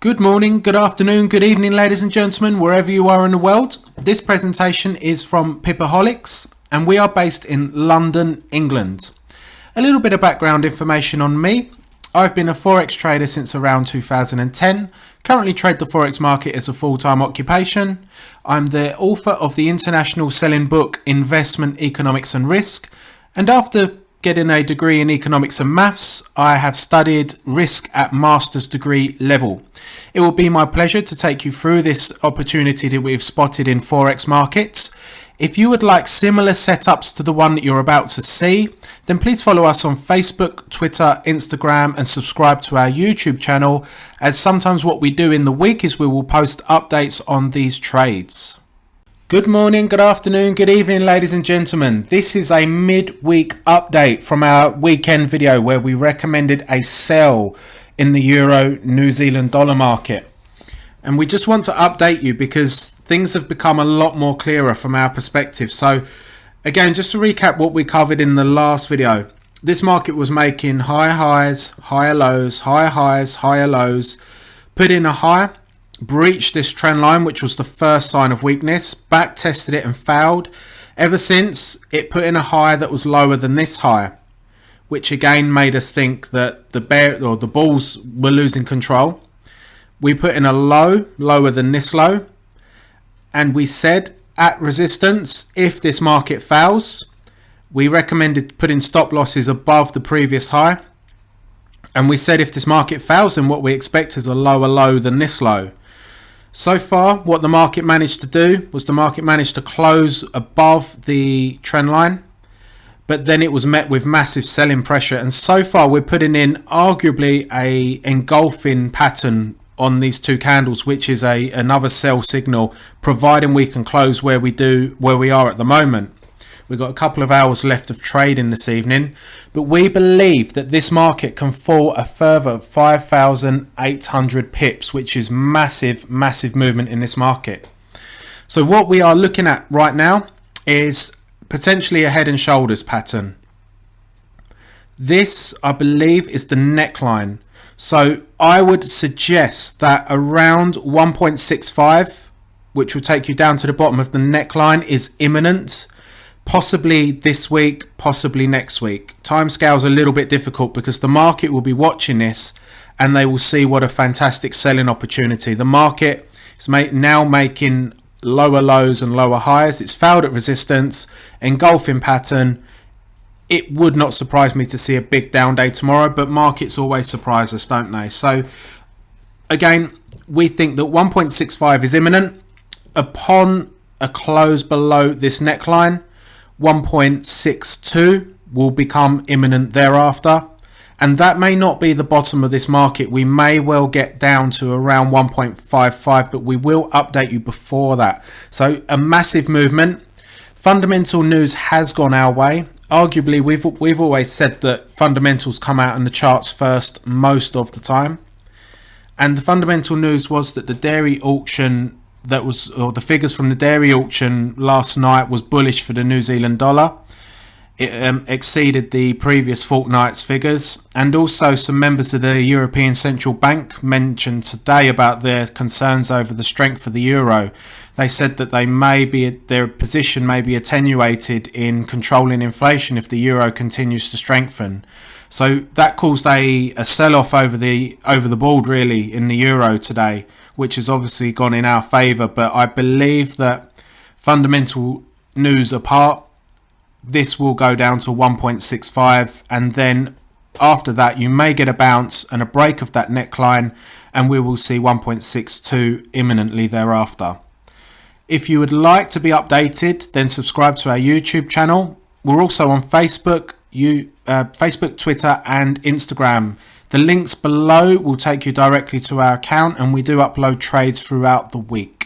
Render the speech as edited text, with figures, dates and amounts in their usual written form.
Good morning, good afternoon, good evening, ladies and gentlemen, wherever you are in the world. This presentation is from Pipoholics, and we are based in London, England. A little bit of background information on me. I've been a forex trader since around 2010. Currently trade the forex market as a full-time occupation. I'm the author of the international selling book Investment, Economics and Risk, and after getting a degree in economics and maths, I have studied risk at master's degree level. It will be my pleasure to take you through this opportunity that we've spotted in forex markets. If you would like similar setups to the one that you're about to see, then please follow us on Facebook, Twitter, Instagram, and subscribe to our YouTube channel, as sometimes what we do in the week is we will post updates on these trades. Good morning, good afternoon, good evening, ladies and gentlemen. This is a midweek update from our weekend video where we recommended a sell in the Euro New Zealand dollar market. And we just want to update you because things have become a lot more clearer from our perspective. So again, just to recap what we covered in the last video, this market was making higher highs, higher lows, higher highs, higher lows, put in a high, breached this trend line, which was the first sign of weakness, back tested it and failed. Ever since, it put in a high that was lower than this high, which again made us think that the bulls were losing control. We put in a low lower than this low, and we said at resistance, if this market fails, we recommended putting stop losses above the previous high. And we said if this market fails, then what we expect is a lower low than this low. So far, what the market managed to do was the market managed to close above the trend line, but then it was met with massive selling pressure. And so far, we're putting in arguably a engulfing pattern on these two candles, which is another sell signal, providing we can close where we are at the moment. We've got a couple of hours left of trading this evening, but we believe that this market can fall a further 5,800 pips, which is massive movement in this market. So what we are looking at right now is potentially a head and shoulders pattern. This, I believe, is the neckline. So I would suggest that around 1.65, which will take you down to the bottom of the neckline, is imminent. Possibly this week, possibly next week. Timescale's a little bit difficult because the market will be watching this and they will see what a fantastic selling opportunity. The market is now making lower lows and lower highs. It's failed at resistance, engulfing pattern. It would not surprise me to see a big down day tomorrow, but markets always surprise us, don't they? So again, we think that 1.65 is imminent. Upon a close below this neckline, 1.62 will become imminent thereafter, and that may not be the bottom of this market. We may well get down to around 1.55, but we will update you before that. So a massive movement. Fundamental news has gone our way. Arguably, we've always said that fundamentals come out in the charts first most of the time, and the fundamental news was that the dairy auction the figures from the dairy auction last night was bullish for the New Zealand dollar. It exceeded the previous fortnight's figures, and also some members of the European Central Bank mentioned today about their concerns over the strength of the euro. They said that their position may be attenuated in controlling inflation if the euro continues to strengthen. So that caused a sell-off over the board really in the euro today, which has obviously gone in our favour. But I believe that fundamental news apart, this will go down to 1.65, and then after that you may get a bounce and a break of that neckline, and we will see 1.62 imminently thereafter. If you would like to be updated, then subscribe to our YouTube channel. We're also on Facebook, Twitter and Instagram. The links below will take you directly to our account, and we do upload trades throughout the week.